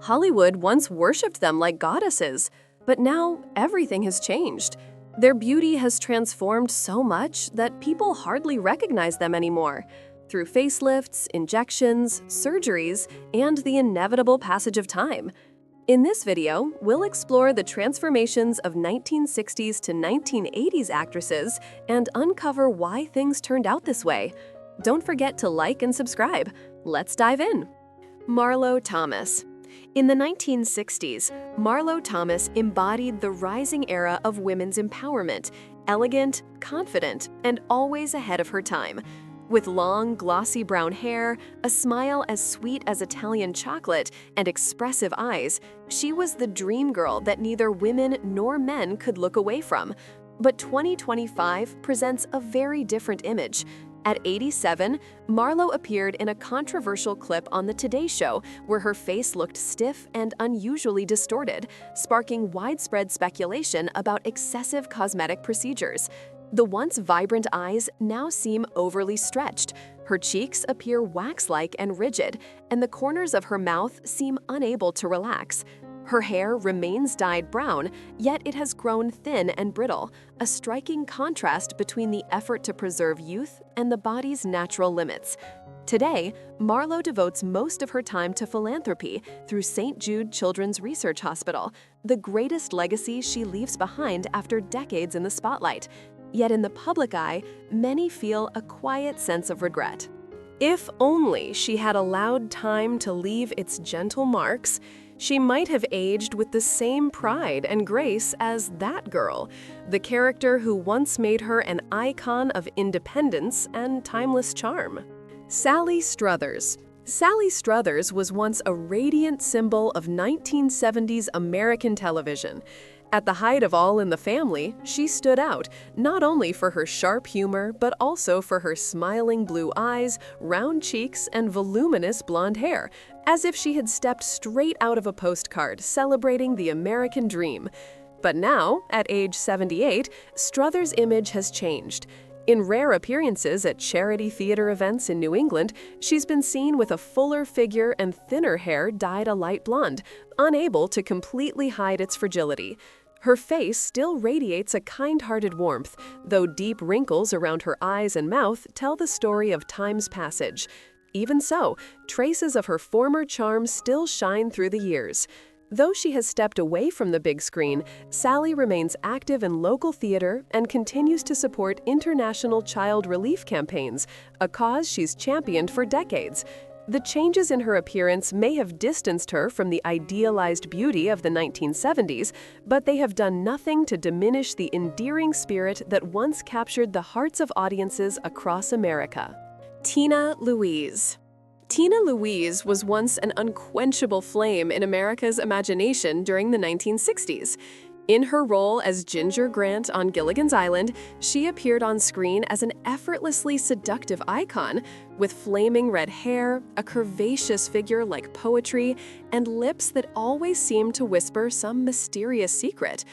Hollywood once worshipped them like goddesses, but now everything has changed. Their beauty has transformed so much that people hardly recognize them anymore. Through facelifts, injections, surgeries, and the inevitable passage of time. In this video, we'll explore the transformations of 1960s to 1980s actresses and uncover why things turned out this way. Don't forget to like and subscribe. Let's dive in. Marlo Thomas. In the 1960s, Marlo Thomas embodied the rising era of women's empowerment, elegant, confident, and always ahead of her time. With long, glossy brown hair, a smile as sweet as Italian chocolate, and expressive eyes, she was the dream girl that neither women nor men could look away from. But 2025 presents a very different image. At 87, Marlo appeared in a controversial clip on The Today Show where her face looked stiff and unusually distorted, sparking widespread speculation about excessive cosmetic procedures. The once vibrant eyes now seem overly stretched. Her cheeks appear wax-like and rigid, and the corners of her mouth seem unable to relax. Her hair remains dyed brown, yet it has grown thin and brittle, a striking contrast between the effort to preserve youth and the body's natural limits. Today, Marlo devotes most of her time to philanthropy through St. Jude Children's Research Hospital, the greatest legacy she leaves behind after decades in the spotlight. Yet in the public eye, many feel a quiet sense of regret. If only she had allowed time to leave its gentle marks, she might have aged with the same pride and grace as that girl, the character who once made her an icon of independence and timeless charm. Sally Struthers. Sally Struthers was once a radiant symbol of 1970s American television. At the height of All in the Family, she stood out, not only for her sharp humor, but also for her smiling blue eyes, round cheeks, and voluminous blonde hair, as if she had stepped straight out of a postcard celebrating the American dream. But now, at age 78, Struthers' image has changed. In rare appearances at charity theater events in New England, she's been seen with a fuller figure and thinner hair dyed a light blonde, unable to completely hide its fragility. Her face still radiates a kind-hearted warmth, though deep wrinkles around her eyes and mouth tell the story of time's passage. Even so, traces of her former charm still shine through the years. Though she has stepped away from the big screen, Sally remains active in local theater and continues to support international child relief campaigns, a cause she's championed for decades. The changes in her appearance may have distanced her from the idealized beauty of the 1970s, but they have done nothing to diminish the endearing spirit that once captured the hearts of audiences across America. Tina Louise. Tina Louise was once an unquenchable flame in America's imagination during the 1960s. In her role as Ginger Grant on Gilligan's Island, she appeared on screen as an effortlessly seductive icon, with flaming red hair, a curvaceous figure like poetry, and lips that always seemed to whisper some mysterious secret.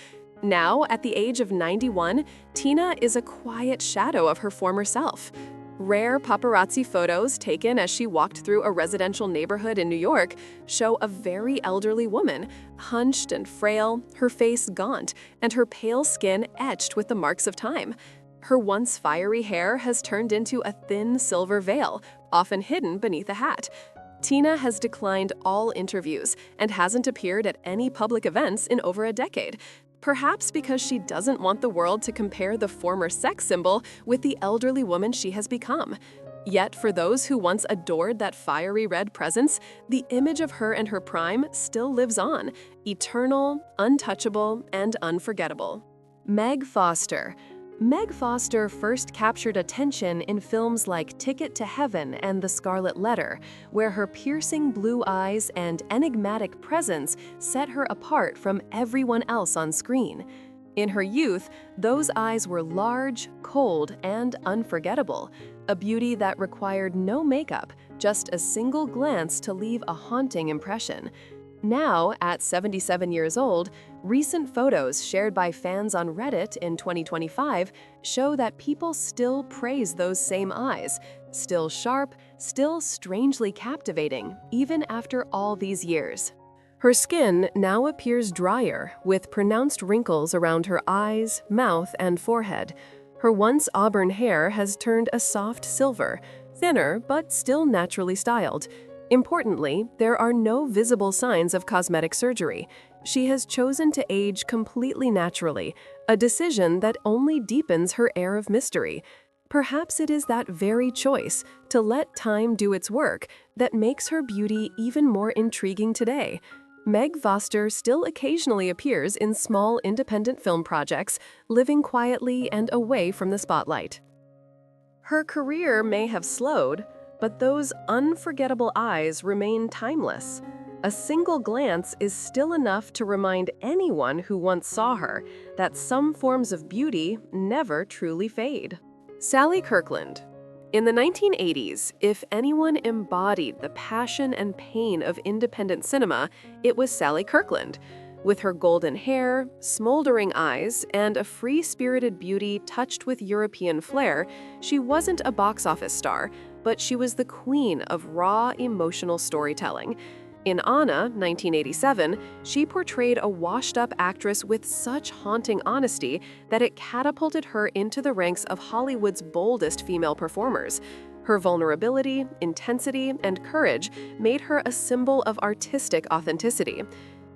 Now, at the age of 91, Tina is a quiet shadow of her former self. Rare paparazzi photos taken as she walked through a residential neighborhood in New York show a very elderly woman, hunched and frail, her face gaunt, and her pale skin etched with the marks of time. Her once fiery hair has turned into a thin silver veil, often hidden beneath a hat. Tina has declined all interviews and hasn't appeared at any public events in over a decade. Perhaps because she doesn't want the world to compare the former sex symbol with the elderly woman she has become. Yet for those who once adored that fiery red presence, the image of her in her prime still lives on, eternal, untouchable, and unforgettable. Meg Foster. Meg Foster first captured attention in films like Ticket to Heaven and The Scarlet Letter, where her piercing blue eyes and enigmatic presence set her apart from everyone else on screen. In her youth, those eyes were large, cold, and unforgettable, a beauty that required no makeup, just a single glance to leave a haunting impression. Now, at 77 years old, recent photos shared by fans on Reddit in 2025 show that people still praise those same eyes, still sharp, still strangely captivating, even after all these years. Her skin now appears drier, with pronounced wrinkles around her eyes, mouth, and forehead. Her once auburn hair has turned a soft silver, thinner but still naturally styled. Importantly, there are no visible signs of cosmetic surgery. She has chosen to age completely naturally, a decision that only deepens her air of mystery. Perhaps it is that very choice, to let time do its work, that makes her beauty even more intriguing today. Meg Foster still occasionally appears in small independent film projects, living quietly and away from the spotlight. Her career may have slowed, but those unforgettable eyes remain timeless. A single glance is still enough to remind anyone who once saw her that some forms of beauty never truly fade. Sally Kirkland. In the 1980s, if anyone embodied the passion and pain of independent cinema, it was Sally Kirkland. With her golden hair, smoldering eyes, and a free-spirited beauty touched with European flair, she wasn't a box office star, but she was the queen of raw, emotional storytelling. In Anna, 1987, she portrayed a washed-up actress with such haunting honesty that it catapulted her into the ranks of Hollywood's boldest female performers. Her vulnerability, intensity, and courage made her a symbol of artistic authenticity.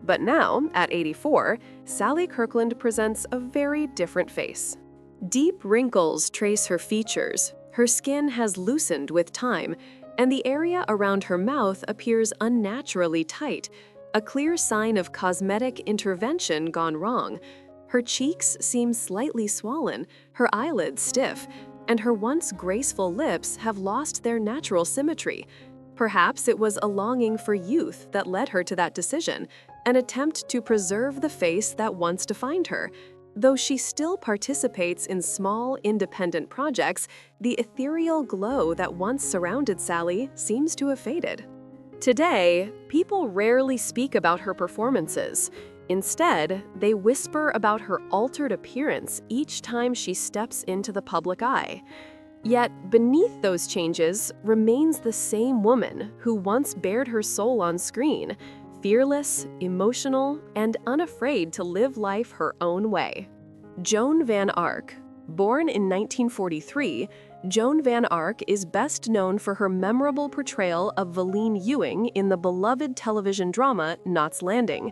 But now, at 84, Sally Kirkland presents a very different face. Deep wrinkles trace her features, her skin has loosened with time, and the area around her mouth appears unnaturally tight, a clear sign of cosmetic intervention gone wrong. Her cheeks seem slightly swollen, her eyelids stiff, and her once graceful lips have lost their natural symmetry. Perhaps it was a longing for youth that led her to that decision, an attempt to preserve the face that once defined her. Though she still participates in small, independent projects, the ethereal glow that once surrounded Sally seems to have faded. Today, people rarely speak about her performances. Instead, they whisper about her altered appearance each time she steps into the public eye. Yet, beneath those changes remains the same woman who once bared her soul on screen, fearless, emotional, and unafraid to live life her own way. Joan Van Ark. Born in 1943, Joan Van Ark is best known for her memorable portrayal of Valine Ewing in the beloved television drama Knots Landing.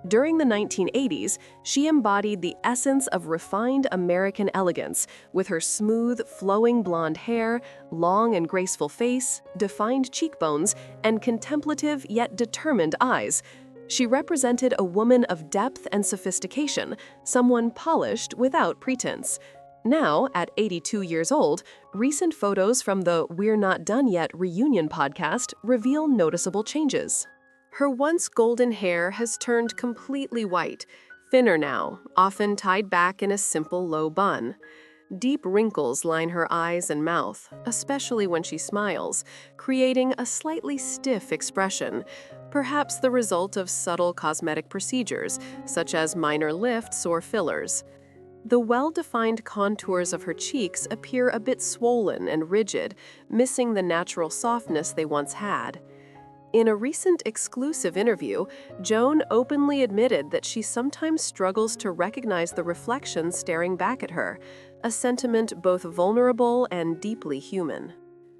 During the 1980s, she embodied the essence of refined American elegance, with her smooth, flowing blonde hair, long and graceful face, defined cheekbones, and contemplative yet determined eyes. She represented a woman of depth and sophistication, someone polished without pretense. Now, at 82 years old, recent photos from the We're Not Done Yet reunion podcast reveal noticeable changes. Her once golden hair has turned completely white, thinner now, often tied back in a simple low bun. Deep wrinkles line her eyes and mouth, especially when she smiles, creating a slightly stiff expression, perhaps the result of subtle cosmetic procedures, such as minor lifts or fillers. The well-defined contours of her cheeks appear a bit swollen and rigid, missing the natural softness they once had. In a recent exclusive interview, Joan openly admitted that she sometimes struggles to recognize the reflection staring back at her, a sentiment both vulnerable and deeply human.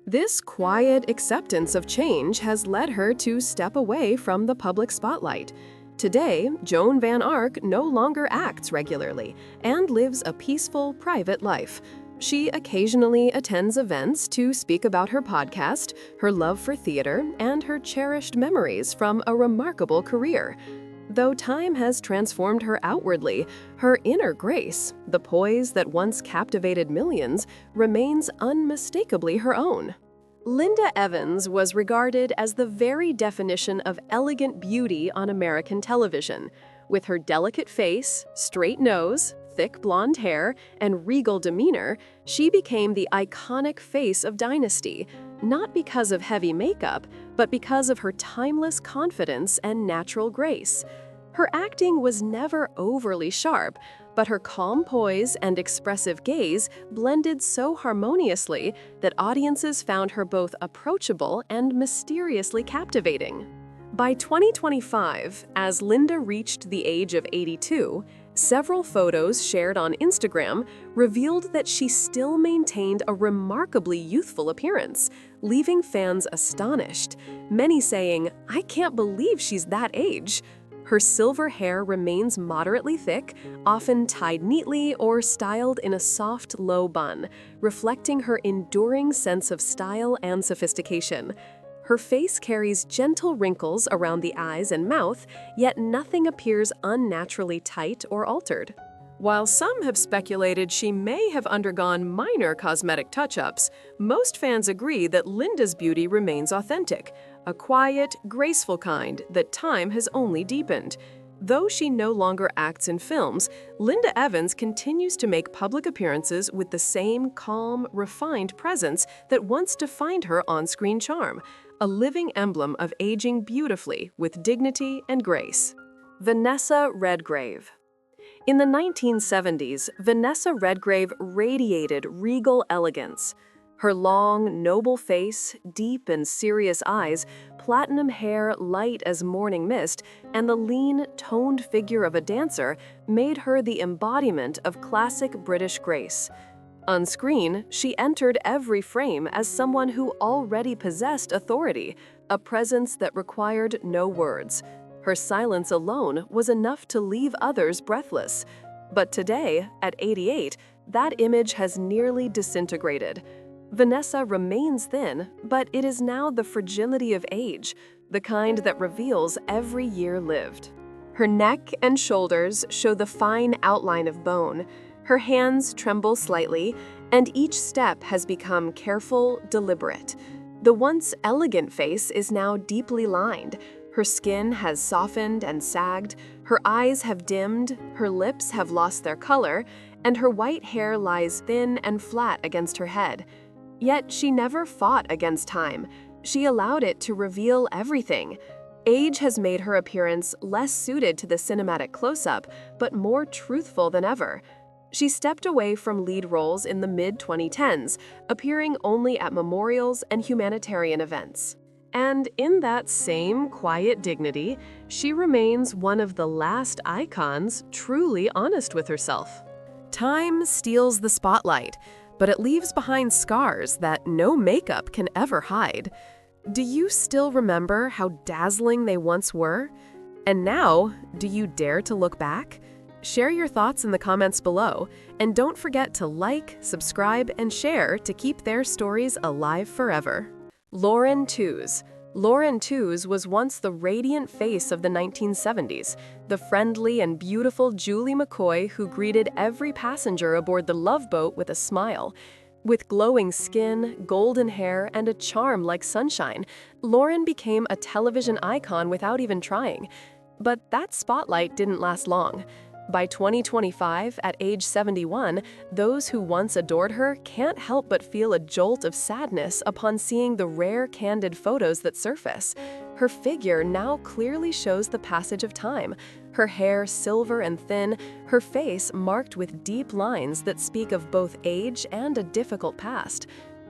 This quiet acceptance of change has led her to step away from the public spotlight. Today, Joan Van Ark no longer acts regularly and lives a peaceful, private life. She occasionally attends events to speak about her podcast, her love for theater, and her cherished memories from a remarkable career. Though time has transformed her outwardly, her inner grace, the poise that once captivated millions, remains unmistakably her own. Linda Evans was regarded as the very definition of elegant beauty on American television. With her delicate face, straight nose, thick blonde hair, and regal demeanor, she became the iconic face of Dynasty, not because of heavy makeup, but because of her timeless confidence and natural grace. Her acting was never overly sharp, but her calm poise and expressive gaze blended so harmoniously that audiences found her both approachable and mysteriously captivating. By 2025, as Linda reached the age of 82, several photos shared on Instagram revealed that she still maintained a remarkably youthful appearance, leaving fans astonished, many saying, "I can't believe she's that age." Her silver hair remains moderately thick, often tied neatly or styled in a soft, low bun, reflecting her enduring sense of style and sophistication. Her face carries gentle wrinkles around the eyes and mouth, yet nothing appears unnaturally tight or altered. While some have speculated she may have undergone minor cosmetic touch-ups, most fans agree that Linda's beauty remains authentic, a quiet, graceful kind that time has only deepened. Though she no longer acts in films, Linda Evans continues to make public appearances with the same calm, refined presence that once defined her on-screen charm, a living emblem of aging beautifully with dignity and grace. Vanessa Redgrave. In the 1970s, Vanessa Redgrave radiated regal elegance. Her long, noble face, deep and serious eyes, platinum hair light as morning mist, and the lean, toned figure of a dancer made her the embodiment of classic British grace. On screen, she entered every frame as someone who already possessed authority, a presence that required no words. Her silence alone was enough to leave others breathless. But today, at 88, that image has nearly disintegrated. Vanessa remains thin, but it is now the fragility of age, the kind that reveals every year lived. Her neck and shoulders show the fine outline of bone. Her hands tremble slightly, and each step has become careful, deliberate. The once elegant face is now deeply lined. Her skin has softened and sagged, her eyes have dimmed, her lips have lost their color, and her white hair lies thin and flat against her head. Yet she never fought against time. She allowed it to reveal everything. Age has made her appearance less suited to the cinematic close-up, but more truthful than ever. She stepped away from lead roles in the mid-2010s, appearing only at memorials and humanitarian events. And in that same quiet dignity, she remains one of the last icons truly honest with herself. Time steals the spotlight, but it leaves behind scars that no makeup can ever hide. Do you still remember how dazzling they once were? And now, do you dare to look back? Share your thoughts in the comments below, and don't forget to like, subscribe, and share to keep their stories alive forever. Lauren Tews. Lauren Tews was once the radiant face of the 1970s, the friendly and beautiful Julie McCoy who greeted every passenger aboard the Love Boat with a smile. With glowing skin, golden hair, and a charm like sunshine, Lauren became a television icon without even trying. But that spotlight didn't last long. By 2025, at age 71, those who once adored her can't help but feel a jolt of sadness upon seeing the rare candid photos that surface. Her figure now clearly shows the passage of time, her hair silver and thin, her face marked with deep lines that speak of both age and a difficult past.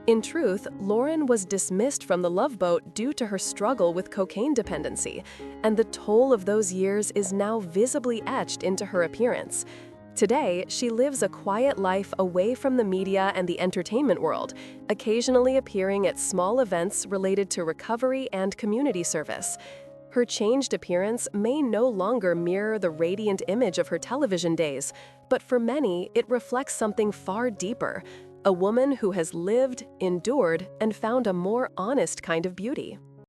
In truth, Lauren was dismissed from the Love Boat due to her struggle with cocaine dependency, and the toll of those years is now visibly etched into her appearance. Today, she lives a quiet life away from the media and the entertainment world, occasionally appearing at small events related to recovery and community service. Her changed appearance may no longer mirror the radiant image of her television days, but for many, it reflects something far deeper. A woman who has lived, endured, and found a more honest kind of beauty.